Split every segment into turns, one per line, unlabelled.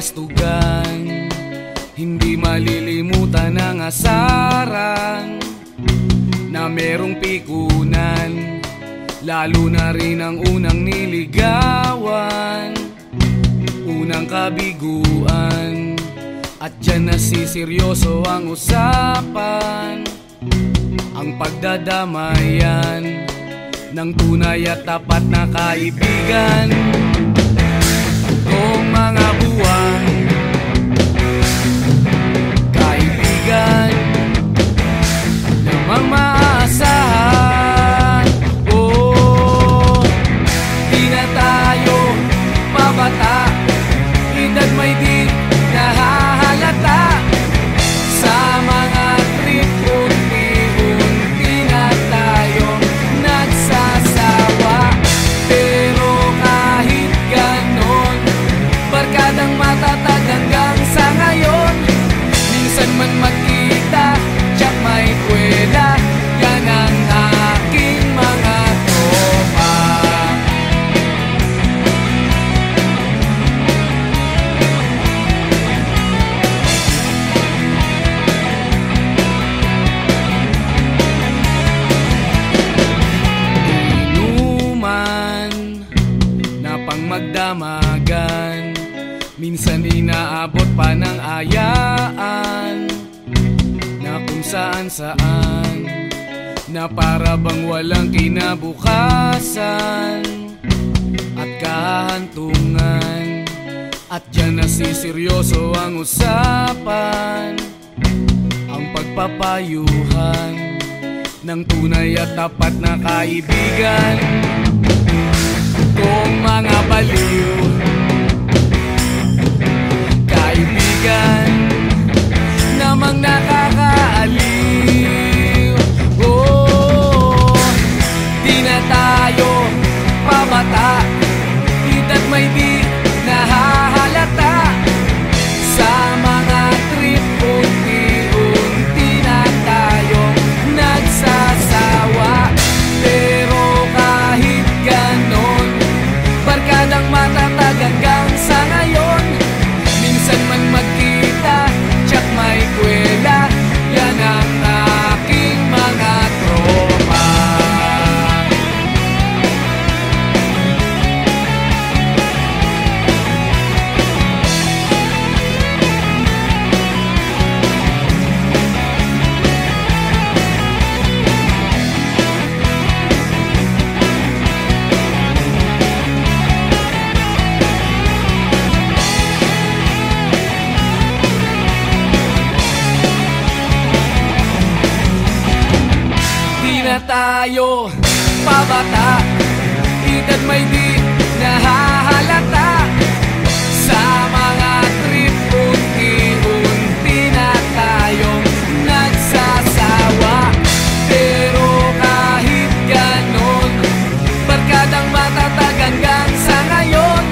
kastugan, hindi malilimutan ang asaran na merong pikunan, lalo na rin ang unang niligawan, unang kabiguan. At dyan nasiseryoso ang usapan, ang pagdadamayan ng tunay at tapat na kaibigan. Kung mga buwan, kaibigan namang maaasahan. Oh, di na tayo pabata, edad may di nahahalata. Sa mga trip unti-unti na tayo nagsasawa. Pero kahit ganon, barkadang matatag hanggang sa ngayon. Minsan man magkita, tiyak may kwela, yan ang aking mga tropa. Inuman na pang magdamagan, minsan inaabot pa ng ayaan, na kung saan-saan, na para bang walang kinabukasan at kahantungan. At dyan nasiseryoso ang usapan, ang pagpapayuhan ng tunay at tapat na kaibigan. Kung mga baliw, kaibigan namang nakakaaliw. Oh, di na tayo pabata, edad may di nahahalata. Sa mga trip unti-unti na tayo nagsasawa. Pero kahit ganon, barkadang matatag hanggang sa ngayon. Minsan man magkita, tiyak may kwela, yan ang aking mga tropa. Tayo pabata, edad may di nahahalata. Sa mga trip unti-unti na tayong nagsasawa. Pero kahit ganon, barkadang matatag hanggang sa ngayon.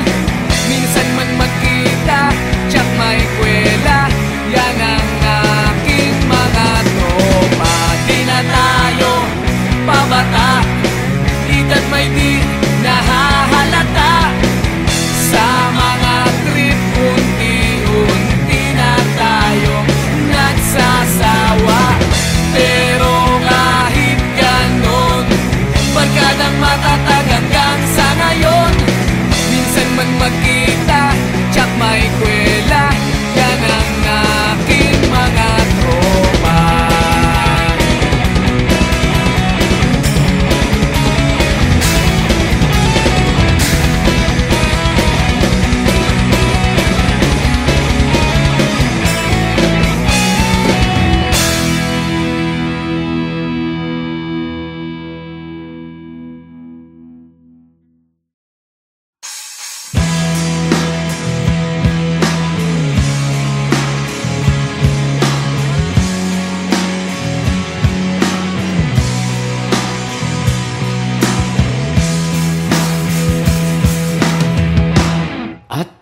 Minsan man magkita, tiyak may kwela, yan ang aking mga tropa. Di na tayo pabata, edad may di nahahalata. Sa mga trip unti-unti na tayo nagsasawa. Pero kahit ganon, barkadang matatag hanggang sa ngayon. Minsan man magkita, tiyak may kwela, yan ang aking mga tropa.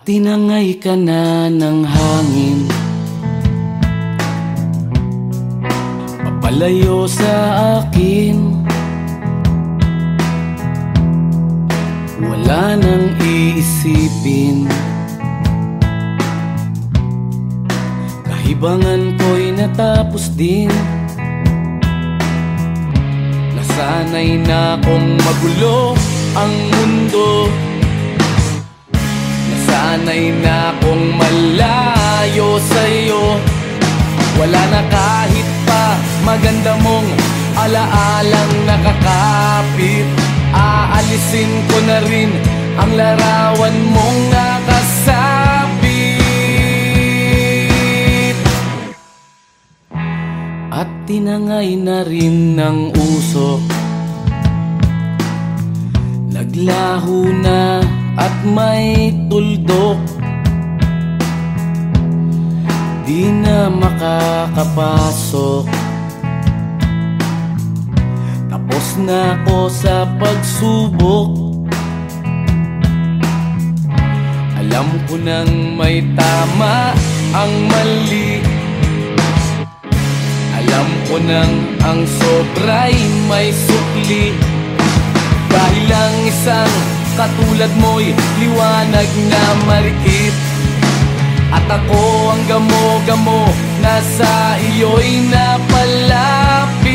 Tinangay ka na ng hangin, papalayo sa akin. Wala nang iisipin, Tapos din nasanay na kong magulo ang mundo. Nasanay na kong malayo sa'yo. Wala na kahit pa maganda mong alaalang nakakapit. Aalisin ko na rin ang larawan mong nakasabit. At tinangay na rin ng usok. Naglaho na at may tuldok. Di na makakapasok. Tapos na ako sa pagsubok. Alam ko nang may tama ang mali. Alam ko nang ang sobra'y may sukli. Dahil lang isang katulad mo'y liwanag na marikit. At ako ang gamo-gamo na sa iyo'y napalapit.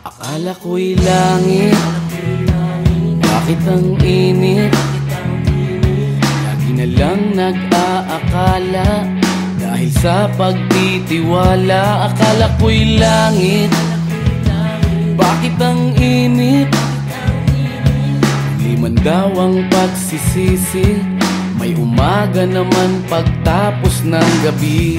Akala ko'y langit, bakit ang init? Lagi na lang nag-aakala dahil sa pagtitiwala. Akala ko'y langit, bakit ang init? Di man daw ang pagsisisi, may umaga naman pagtapos ng gabi.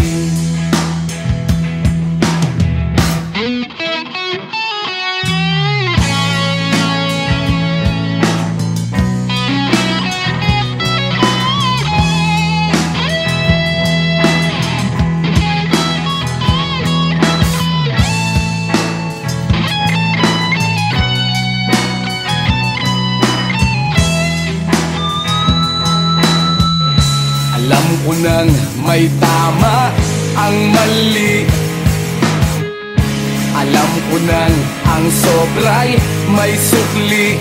Alam ko nang may tama ang mali. Alam ko nang ang sobra'y may sukli.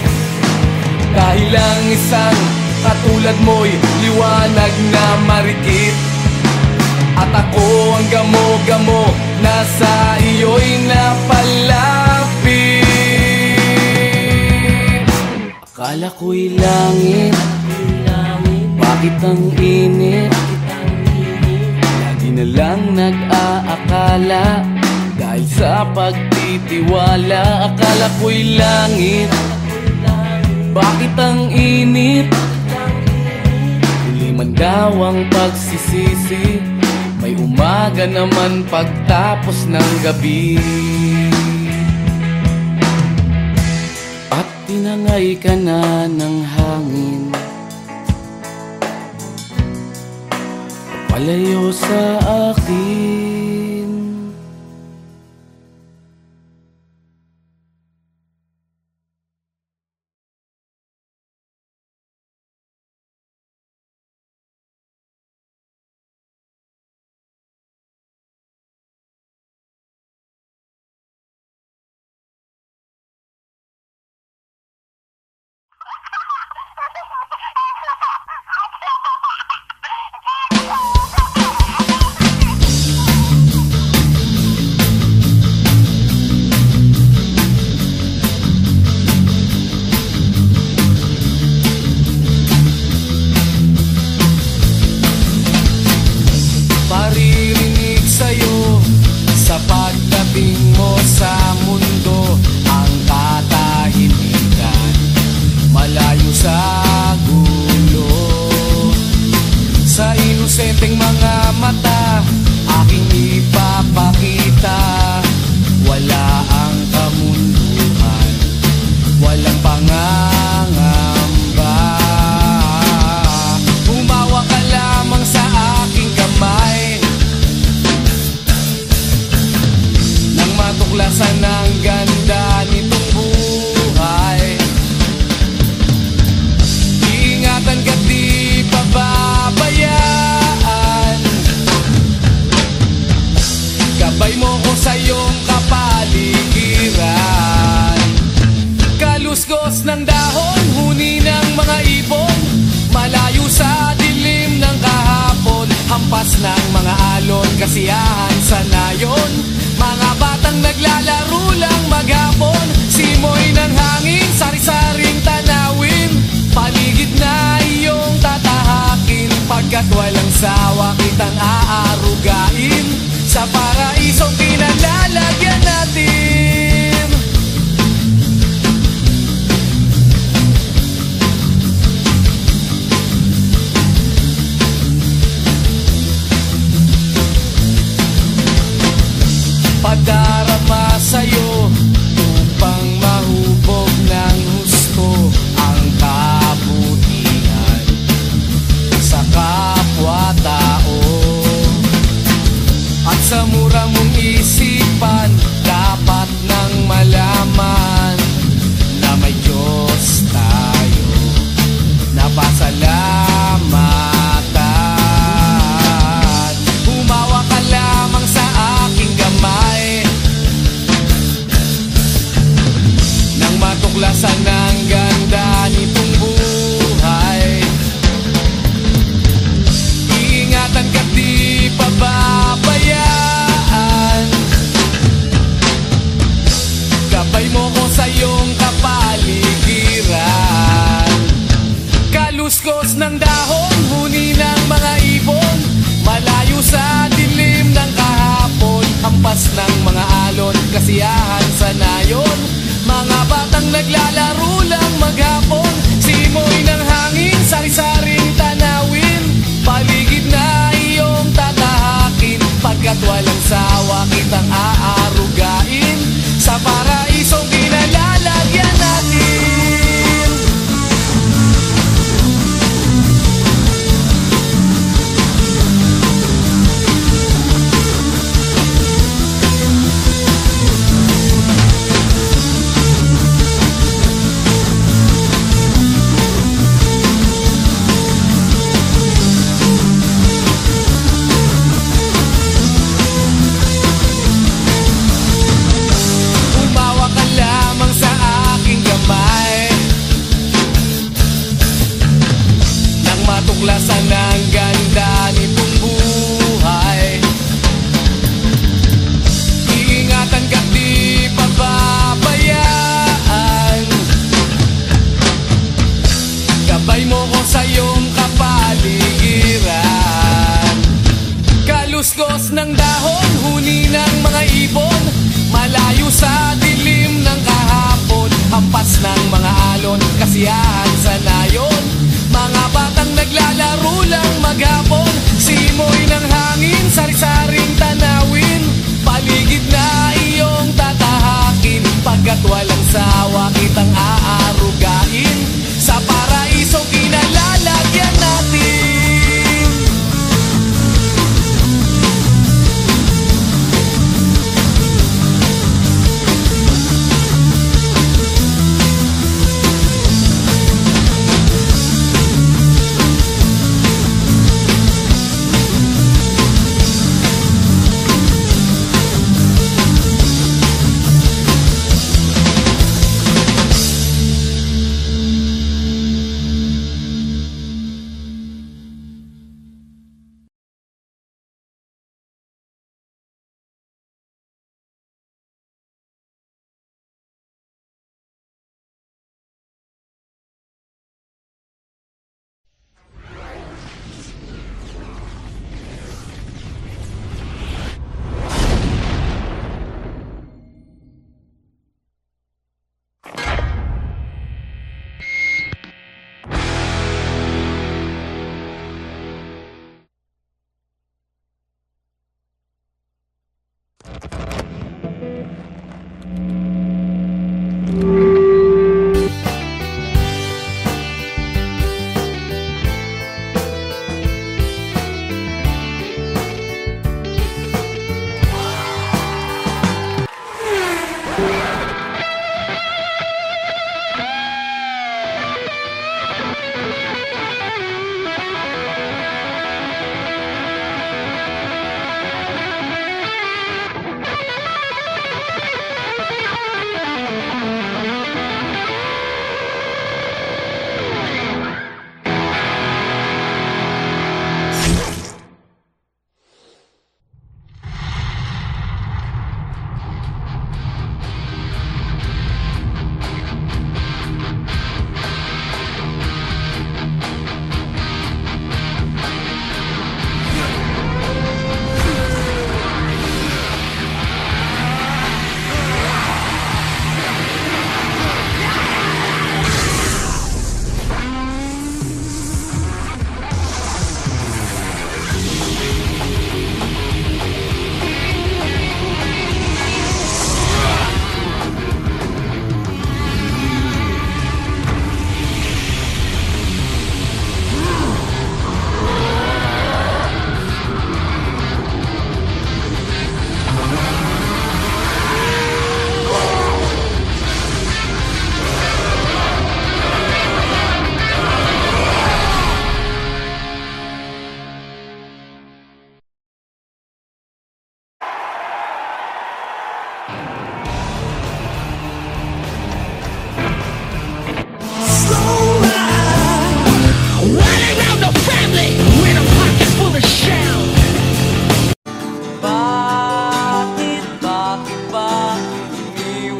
Dahil lang isang katulad mo'y liwanag na marikit. At ako ang gamo-gamo na sa iyo'y napalapit. Akala ko'y langit, bakit ang init? Lagi na lang nag-aakala dahil sa pagtitiwala. Akala ko'y langit, bakit ang init? Huli man daw ang pagsisisi, may umaga naman pagtapos ng gabi. At tinangay ka na ng hangin, palayo sa akin. Paririnig sa'yo sa pagdating mo sa mundo, ang katahimikan malayo sa gulo. Sa inosenteng mga mata aking ipapakita, wala ang kamunduhan, walang pangangamba. Humawa ka lamang sa aking kamay nang matuklasan ang ganda nitong buhay. Ingatan ka, di pababayaan. Gabay mo ko sa iyong kapaligiran. hampas ng mga alon, kasiyahan sa nayon. Mga batang naglalaro lang maghapon, simoy ng hangin, sari-saring tanawin. Paligid na iyong tatahakin, pagkat walang sawa kitang aarugain. Sa paraisong pinalalagyan natin. Padarama sa'yo upang mahubog ng husto ang kabutihan sa kapwa-tao. At sa mura mong isipan, dapat nang malaman na may Diyos tayo na pasalamatan. Humawa ka lamang sa aking gamay nang matuklasan ang ganda nitong buhay. Iingatan ka't di pababayaan, gabay mo ko sa iyong kapaligiran. Kaluskos ng dahon, huni ng mga ibon, malayo sa dilim ng kahapon. Hampas ng mga alon, kasiyahan sa nayon. Mga batang naglalaro lang maghapon, simoy ng hangin, sari-saring tanawin. Paligid na iyong tatahakin, pagkat walang sawa kitang aarugain. Sa paraisong pinalalagyan natin.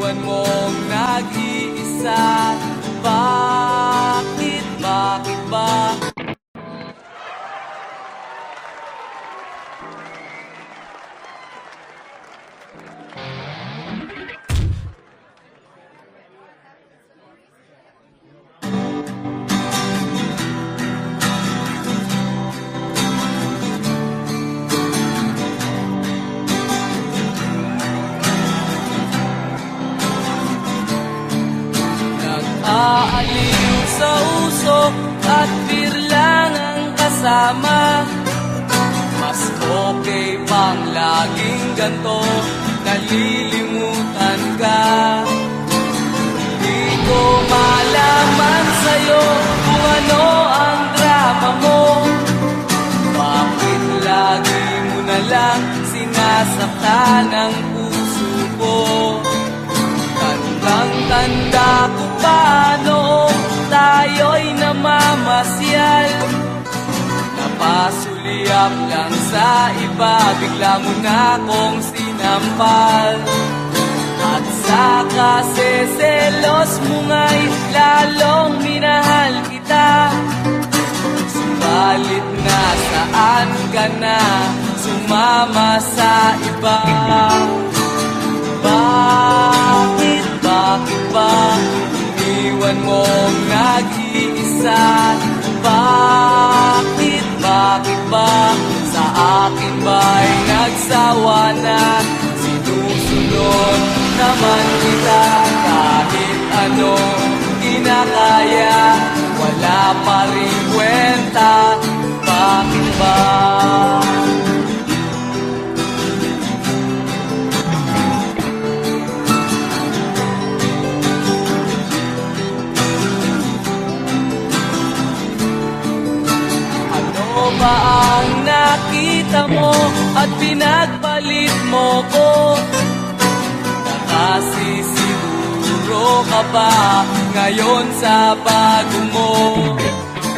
iniwan mong nag-iisa. Bakit, bakit ba? Nag-aaliw sa usok at birlang ang kasama. Mas okay pang laging ganto, nalilimutan ka. Di ko malaman sa'yo kung ano ang drama mo. Bakit lagi mo na lang sinasaktan ang puso ko? Tandang-tanda ko pa noong tayo'y namamasyal. Napasulyap lang sa iba, bigla mo na akong sinampal. At sa kaseselos mo nga'y lalong minahal kita. Subalit nasaan ka na, sumama sa iba. Bakit, bakit ba iniwan mong nag-iisa? Bakit, bakit ba sa akin ba'y nagsawa na? Sinusunod naman kita kahit anong kinakaya, wala pa rin kwenta. Bakit ba? Ba ang nakita mo at pinagpalit mo ko? Nakasisiguro ka ba ngayon sa bago mo?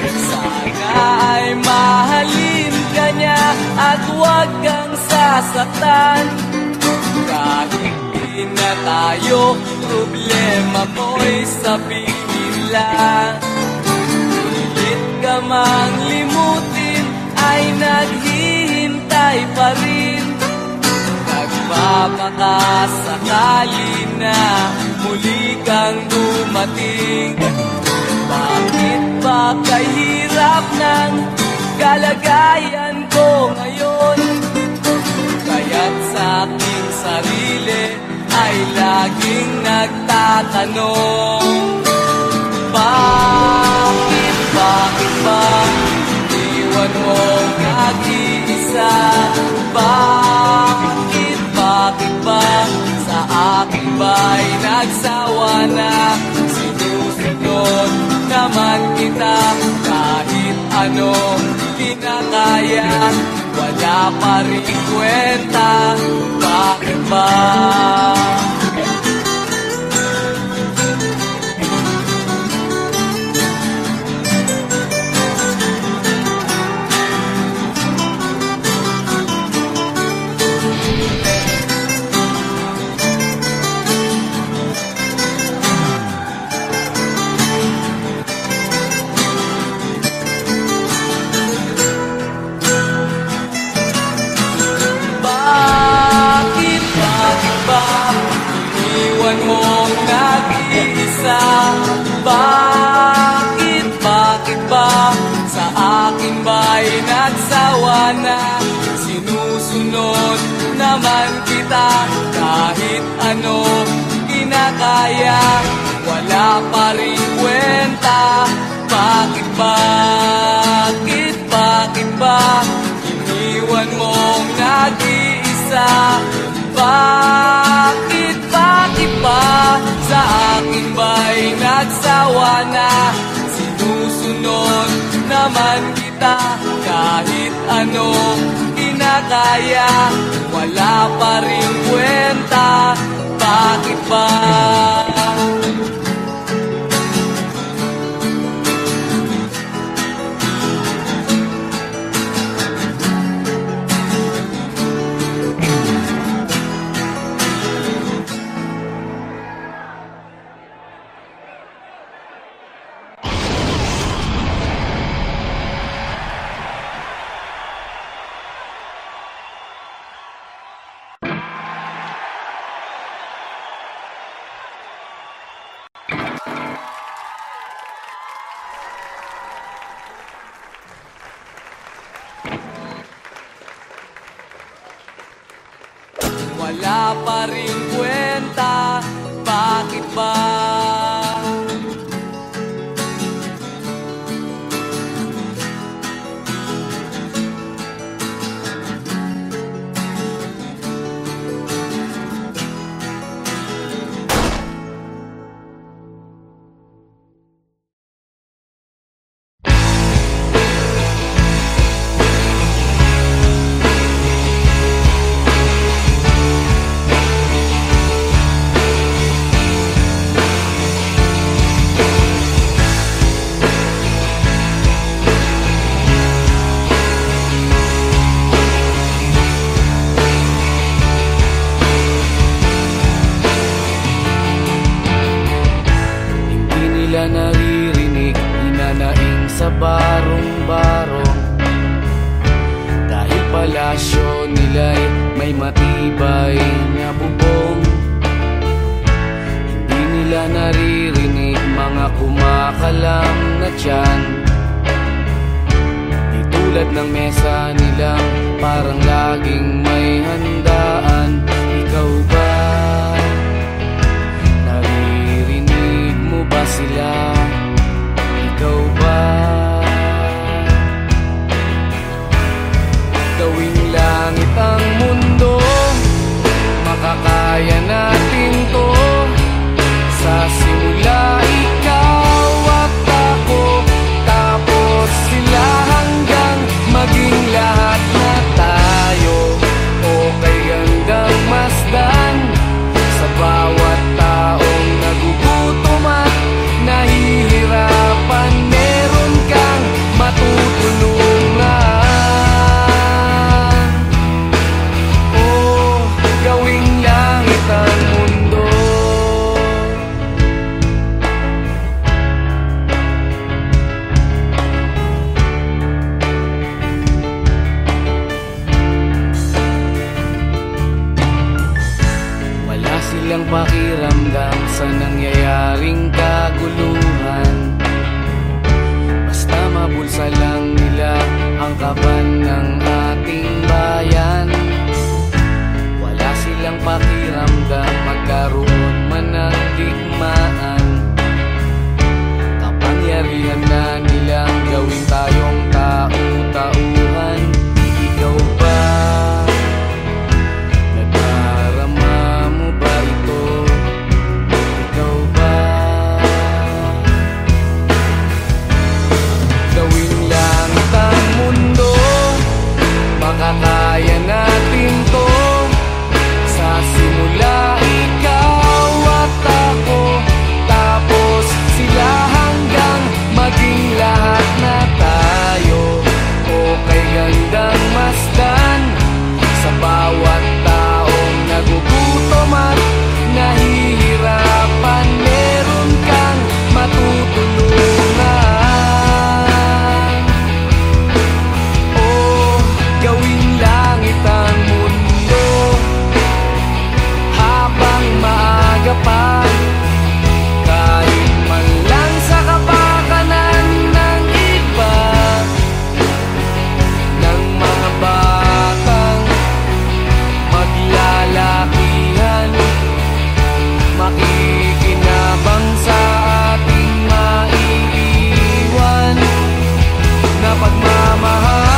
Sana ay mahalin ka niya at huwag kang sasaktan. Kahit di na tayo, problema mo'y sabihin lang. Pilit ka mang limutin ay naghihintay pa rin. Nagpapakasakali na muli kang dumating. Bakit ba kahirap ng kalagayan ko ngayon? Kaya't sa aking sarili ay laging nagtatanong. Bakit, bakit ba iniwan mong nag-iisa? Bakit, bakit ba sa akin ba'y nagsawa na? Sinusunod naman kita kahit anong kinakaya, wala pa rin kwenta. Bakit ba? Iniwan mong nag-iisa. Bakit, bakit ba sa akin ba'y nagsawa na? Sinusunod naman kita kahit ano kinakaya, wala pa rin kwenta. Bakit, bakit, bakit ba iniwan mong nag-iisa? Bakit, bakit ba sa akin ba'y nagsawa na? Sinusunod naman kita kahit ano kinakaya, wala pa rin kwenta. Bakit ba? nila naririnig, hinanaing sa barong-barong. Dahil palasyo nila'y may matibay na bubong. Hindi nila naririnig mga kumakalam na tiyan. Di tulad ng mesa nilang parang laging may handaan. Ikaw ba? Naririnig mo ba sila? Ikaw ba? Gawing langit ang mundo, makakaya natin to. Sa simula ikaw at ako, tapos sila hanggang maging lahat na tayo. Okay hanggang masdan sa bawat taong nagugutom at nahihirapan. Meron kang matutulungan. Oh, gawing langit ang mundo. Wala silang pakiramdam sa nangyayaring kaguluhan. Basta mabulsa lang nila ang kaban ng ating bayan. Wala silang pakiramdam magkaroon man ng digmaan. Kapangyarihan na nilang gawin tayong tau-tauhan. Ikaw ba? Nadarama mo ba ito? Ikaw ba? Gawing langit ang mundo, makakaya natin to. Sa simula ikaw at ako, tapos sila hanggang maging lahat na tayo. Okay gandang masdan sa bawat taong nagugutom at nahihirapan. Meron kang matutulungan. Oh, gawing langit ang mundo habang maaga pa. Kahit man lang sa kapakanan ng iba, ng mga batang maglalakihan, makikinabang sa ating maiiwan na pagmamahalan.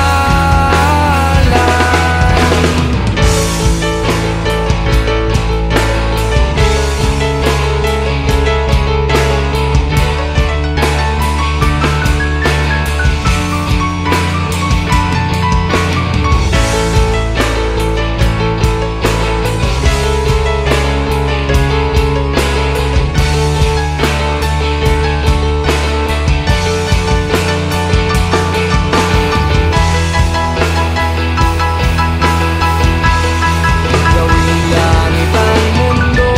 Gawing langit ang mundo,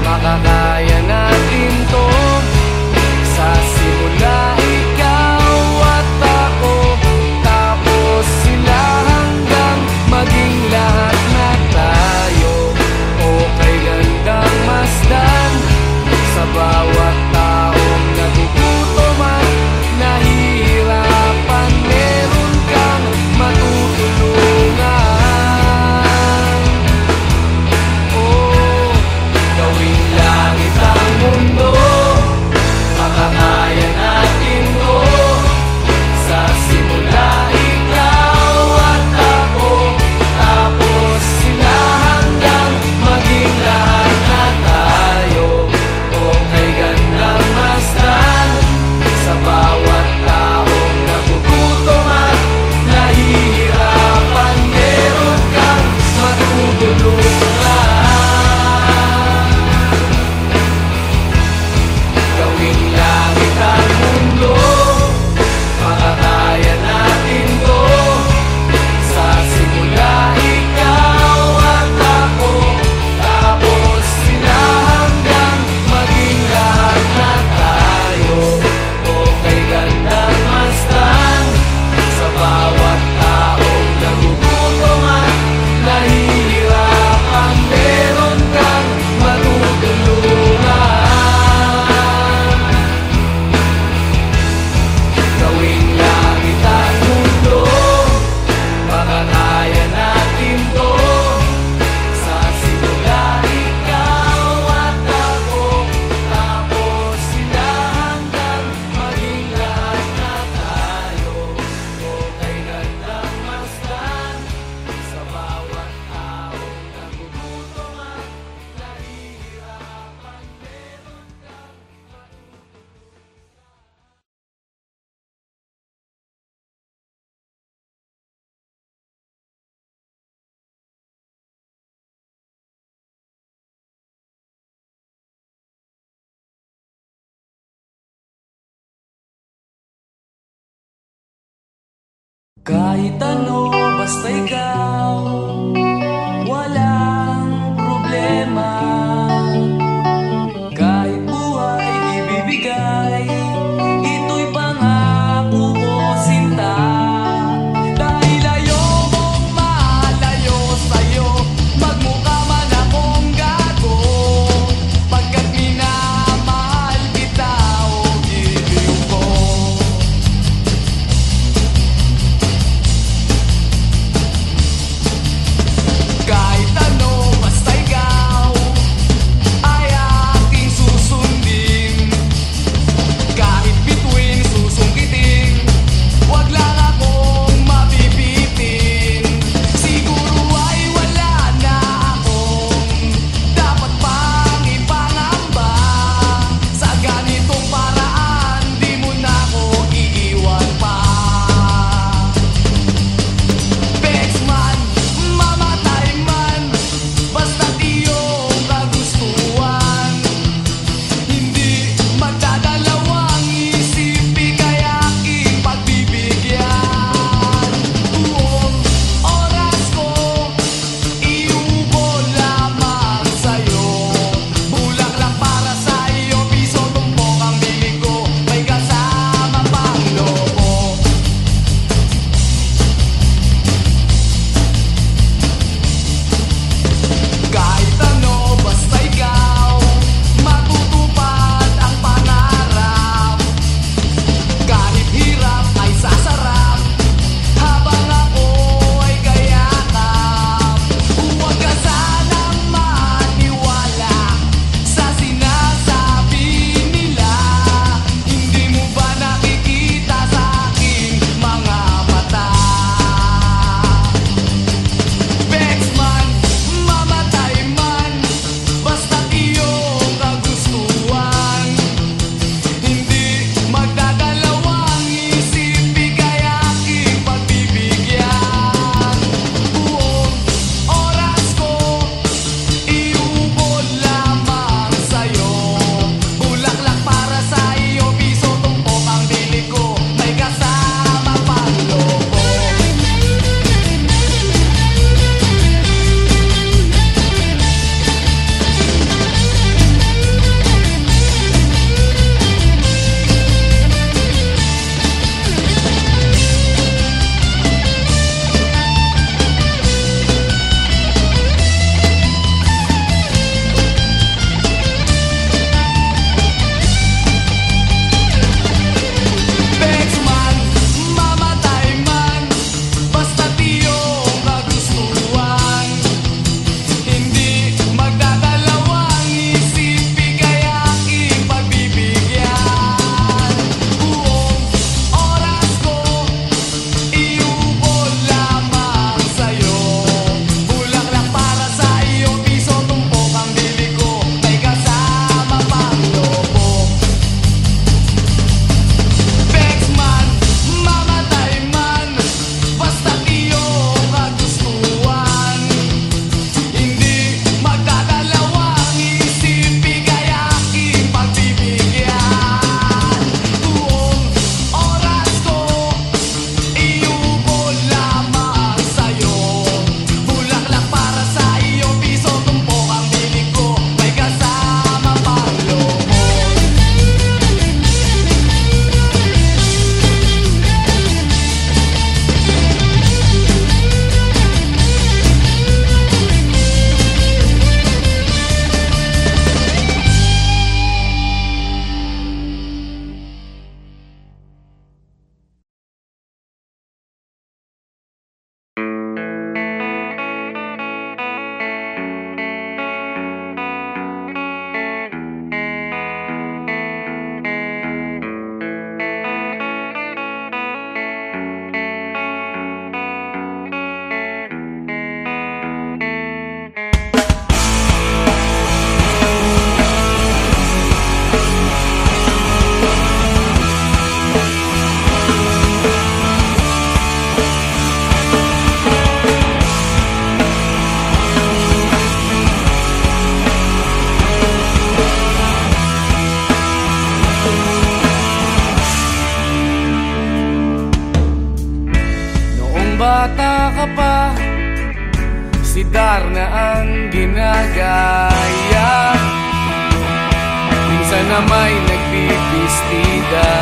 makakaya natin to. Sa simula ikaw at ako, tapos sila hanggang maging lahat na tayo. Okay gandang masdan sa bawat taong nagugutom at nahihirapan. Meron kang matutulungan. Oh, gawing langit Kahit ano, basta ikaw, walang problema. Kahit buhay ibibigay, ito'y pangako ko, sinta. Dahil ayokong malayo sa'yo, magmukha man akong gago, pagkat minamahal kita, o giliw ko. ka pa, si Darna ang ginagaya. Minsan na may nagbibistida,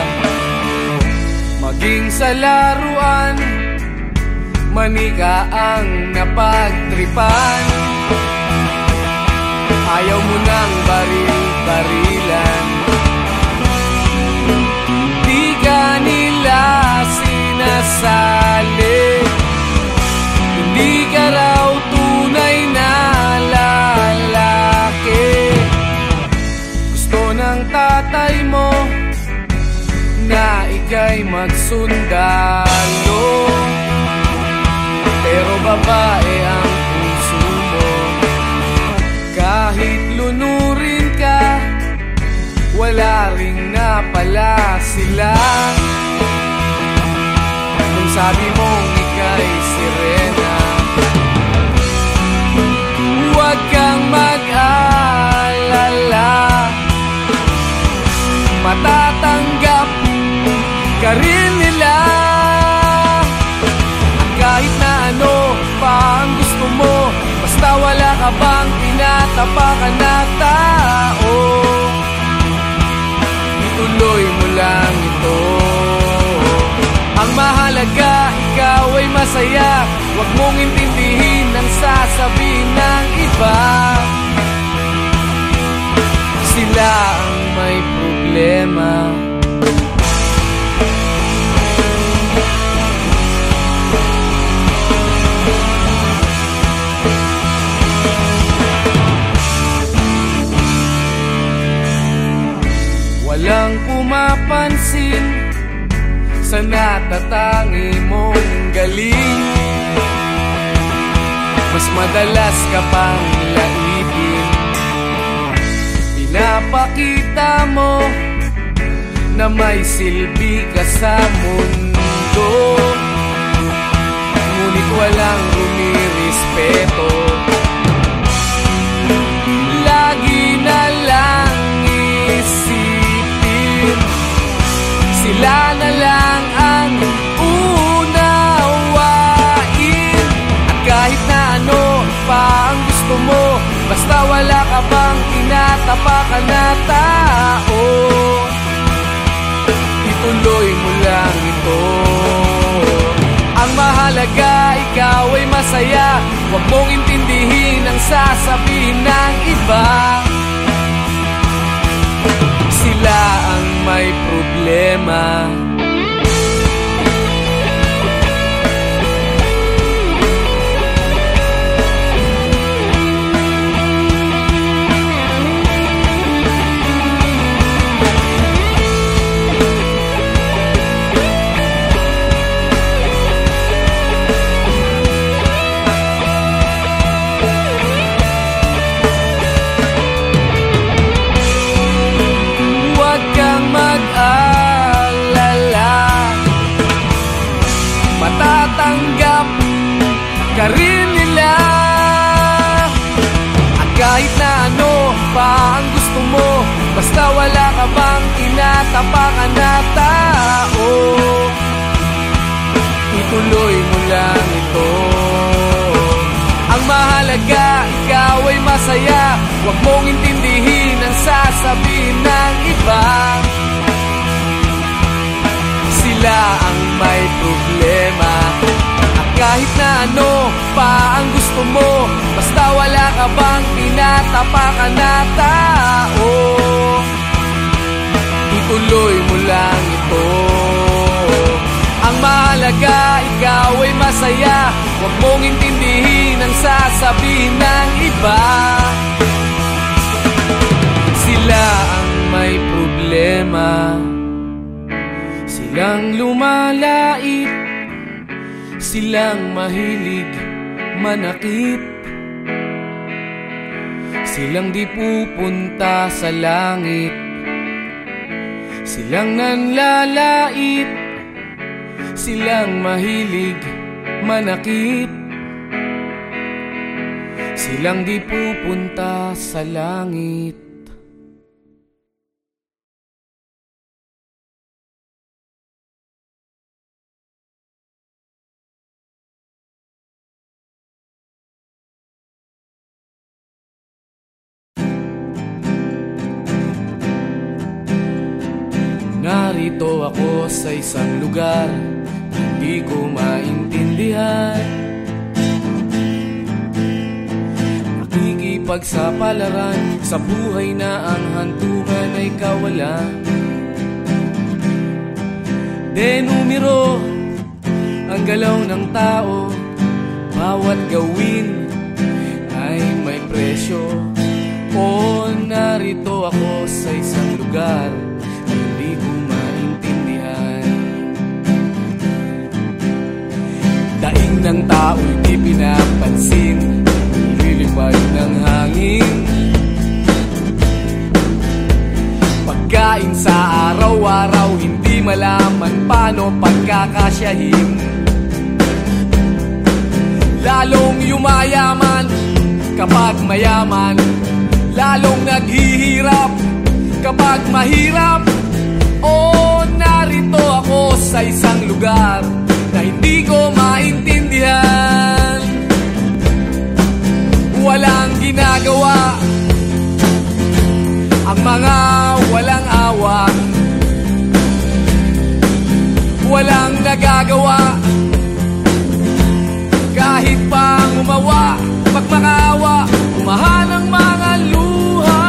maging sa laruan, manika ang napagtripan. Ayaw mo nang baril-barilan, di ka nila sinasali. Hindi ka raw tunay na lalaki. Gusto ng tatay mo na ika'y magsundalo, pero babae ang puso mo. Kahit lunurin ka, wala ring napala sila. Nung sabi mong ika'y sirena, huwag kang mag-alala, matatanggap ka rin nila. At kahit na ano pa ang gusto mo, basta wala ka bang tinatapakan na tao, ituloy mo lang ito. Ang mahalaga, ikaw ay masaya. Huwag mong intindihin ang sasabihin ng iba. Sila ang may problema. Walang pumapansin sa natatangi mong galing. Mas madalas ka pang laipin, pinapakita mo na may silbi ka sa mundo. Ngunit walang rumirespeto, lagi na lang isipin sila na lang ang unawain. At kahit na ano pa ang gusto mo, basta wala ka bang tinatapakan na tao, ituloy mo lang ito. Ang mahalaga, ikaw ay masaya. Huwag mong intindihin ang sasabihin ng iba. Sila ang may problema. Matatanggap ka rin nila. At kahit na ano pa ang gusto mo, basta wala ka bang tinatapakan na tao, ituloy mo lang ito. Ang mahalaga, ikaw ay masaya. Huwag mong intindihin ang sasabihin ng iba. Sila ang may problema. At kahit na ano pa ang gusto mo, basta wala ka bang tinatapakan na tao, ituloy mo lang ito. Ang mahalaga, ikaw ay masaya. Huwag mong intindihin ang sasabihin ng iba. Sila ang may problema. Silang lumalait, silang mahilig manakit, silang di pupunta sa langit, silang nanlalait, silang mahilig manakit, silang di pupunta sa langit. Narito ako sa isang lugar hindi ko maintindihan. Nakikipagsapalaran sa buhay na ang hantungan ay kawalan. Denumero ang galaw ng tao, bawat gawin ay may presyo. O narito ako sa isang lugar hindi ko maintindihan. Daing ng tao'y di pinapansin, lilipad ng hangin. Pagkain sa araw-araw, hindi malaman paano pagkakasyahin. Lalong yumayaman kapag mayaman, lalong naghihirap kapag mahirap. O narito ako sa isang lugar na hindi ko maintindihan. Walang ginagawa ang mga walang awa, walang nagagawa kahit pang umawa, pagmakaawa, umahan ang mga luha.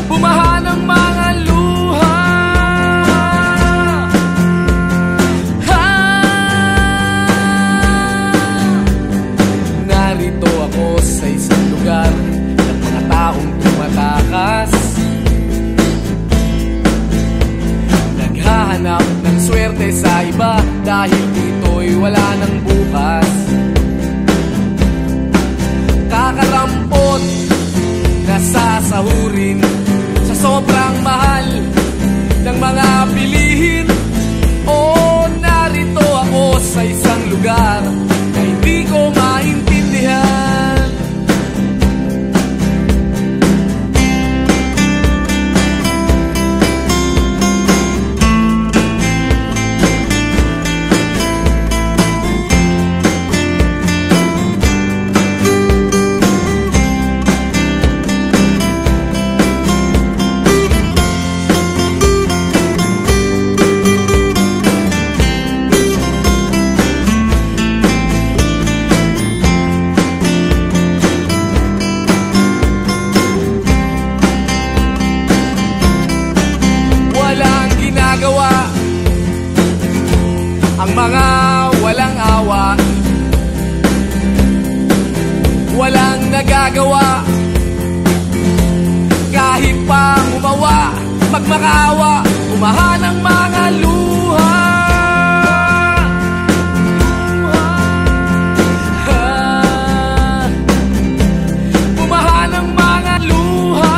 Bumahan ang mga luha. Narito ako sa isang lugar ng mga taong tumatakas, naghahanap ng swerte sa iba dahil dito'y wala ng bukas. Kakarampot na sasahurin sa sobrang mahal ng mga bilihin. O narito ako sa isang lugar na hindi ko maintindihan. Ang mga walang awa, walang nagagawa kahit pang umawa, magmakaawa, umahan ang mga luha. Umahan ang mga luha.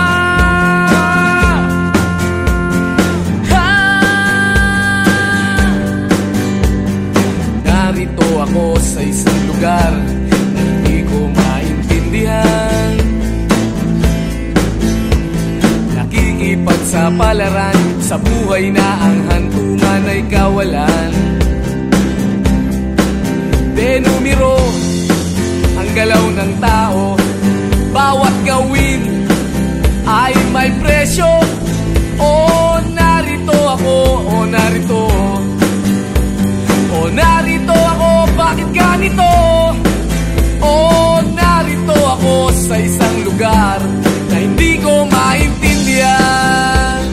Narito ako sa isang lugar na hindi ko maintindihan. Nakikipagsapalaran sa buhay na ang hantungan ay kawalan. Denumero ang galaw ng tao, bawat gawin ay may presyo. O narito ako, o narito, o narito ako, bakit ganito? O narito ako sa isang lugar na hindi ko maintindihan.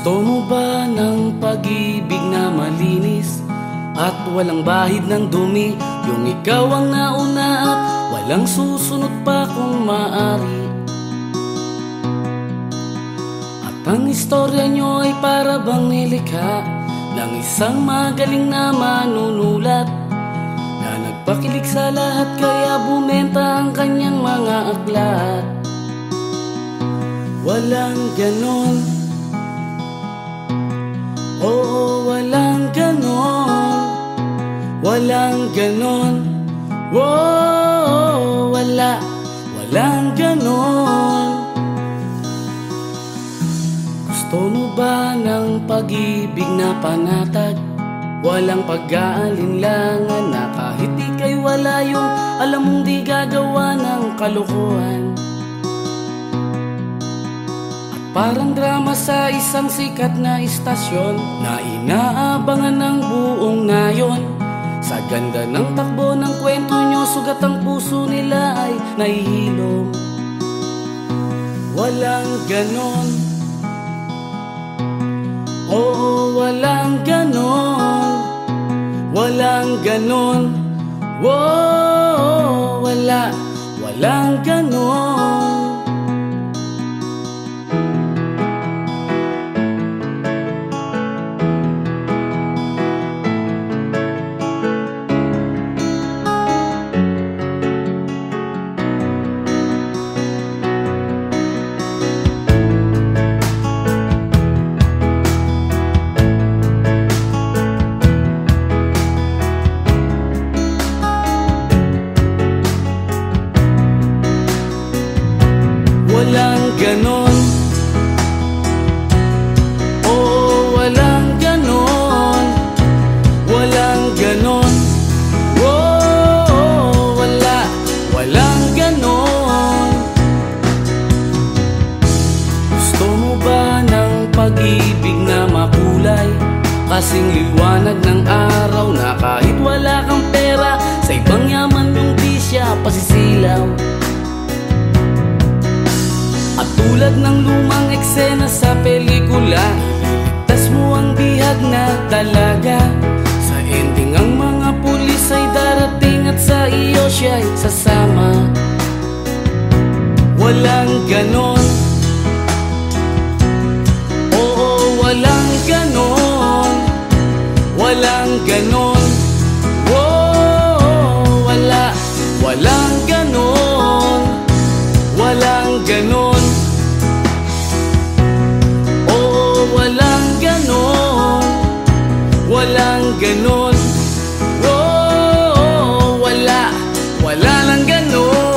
Gusto mo ba ng pag-ibig na malinis at walang bahid ng dumi? Yung ikaw ang nauna at walang susunod pa kung maaari. At ang istorya nyo ay para bang nilikha ng isang magaling na manunulat na nagpakilig sa lahat kaya bumenta ang kanyang mga aklat. Walang ganon, oo, walang ganon, walang ganon, wow, walang ganon. Gusto mo ba ng pag-ibig na panatag? Walang pag-aalinlangan na kahit ika'y wala yung alam mong di gagawa ng kalokohan. Parang drama sa isang sikat na istasyon na inaabangan ng buong nayon. Sa ganda ng takbo ng kwento nyo, sugat ang puso nila ay nahihilom. Walang ganon, oo, walang ganon, walang ganon, wow, walang ganon. Walang ganon, oo, walang ganon, walang ganon, oh, walang ganon. Gusto mo ba ng pag-ibig na makulay? Kasing liwanag ng araw na kahit wala kang pera, sa ibang yaman yung di siya pasisilaw. At tulad ng lumang eksena sa pelikula, iligtas mo ang bihag na dalaga. Sa ending ang mga pulis ay darating at sa iyo siya'y sasama. Walang ganon, oo, walang ganon, walang ganon, oh, walang ganon, walang ganon, oo, walang ganon, walang ganon, oh, wala lang ganon.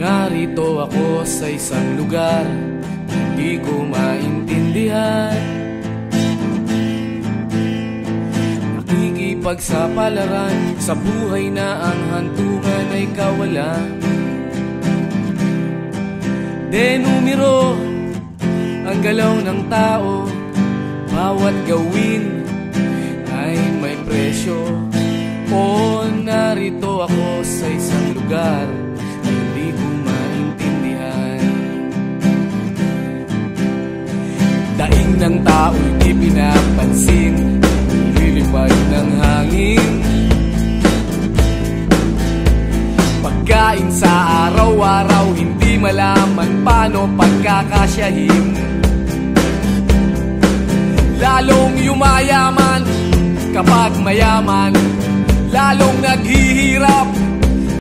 Narito ako sa isang lugar, hindi ko maintindihan. Nakikipagsapalaran sa buhay na ang hantungan ay kawalan. Denumero ang galaw ng tao, bawat gawin ay may presyo. O narito ako sa isang lugar, hindi ko maintindihan. Daing ng tao'y di pinapansin, lilipad ng hangin. Pagkain sa araw-araw, hindi malaman paano pagkakasyahin. Lalong yumayaman kapag mayaman, lalong naghihirap